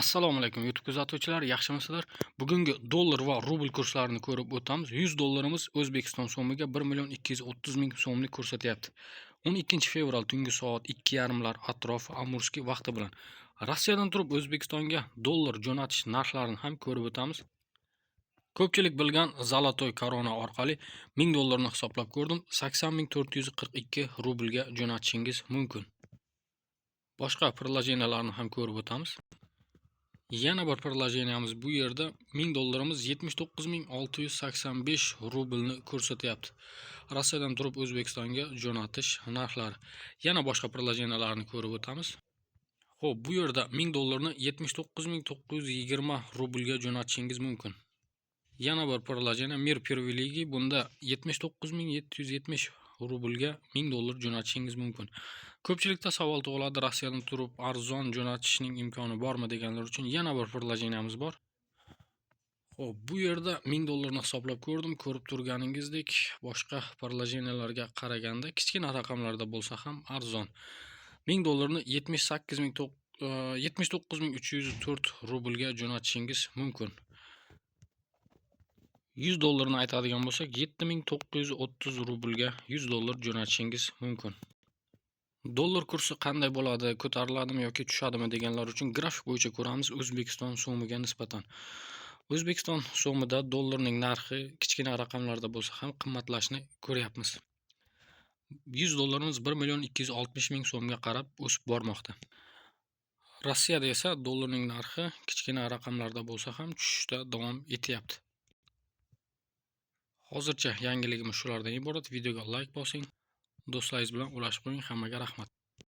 Assalomu alaykum YouTube kuzatuvchilar, yaxshimisizlar? Bugungi dollar va rubl kurslarini ko'rib o'tamiz. 100 dollarimiz O'zbekiston so'miga 1.230.000 so'mni ko'rsatyapti. 12 fevral tungi soat 2:30lar atrofi Amurskiy vaqti bilan Rossiyadan turib O'zbekistonga dollar jo'natish narxlarini ham ko'rib o'tamiz. Ko'pchilik bilgan Zolotoy korona orqali 1000 dollarni hisoblab ko'rdim. 80.442 rublga jo'natishingiz mumkin. Boshqa prilojenalarni ham ko'rib o'tamiz. Yana bir prilojeniyamiz bu yerda 1000 dollarimiz 79.685 rublni ko'rsatyapti. Rossiyadan turib O'zbekistonga jo'natish narxlari. Yana boshqa prilojeniyalarni ko'rib o'tamiz. Xo'p, bu yerda 1000 dollarni 79.920 rublga jo'natishingiz mumkin. Yana bir prilojeniya Mir Privilegi, bunda 79.770 rublga 1000 dollar jo'natishingiz mumkin. Ko'pchilikda savol tug'iladi, Rossiyadan turib arzon jo'natishning imkoni bormi deganlar uchun yana bir prilojeniyamiz bor. Xo'p, bu yerda 1000 dollarni hisoblab ko'rdim. Ko'rib turganingizdek, boshqa prilojeniyalarga qaraganda kichkina raqamlarda bo'lsa ham arzon. 1000 dollarni 79.304 rublga jo'natishingiz mumkin. 100 dollarni aytadigan bo'lsak, 7930 rublga 100 dollar jo'natishingiz mumkin. Dollar kursi qanday bo'ladi, ko'tariladimi yoki tushadimi deganlar uchun grafik bo'yicha ko'ramiz. O'zbekiston so'miga nisbatan O'zbekiston so'mida dollarning narxi kichkina raqamlarda bo'lsa ham qimmatlashni ko'ryapmiz. 100 dollarimiz 1.260.000 so'mga qarab o'sib bormoqda. Rossiyada esa dollarning narxi kichkina raqamlarda bo'lsa ham tushishda davom etyapti. Hozircha yangiligimiz shulardan iborat. Videoga like bosing, do'stlaringiz bilan ulashib qo'ying. Hammaga rahmat.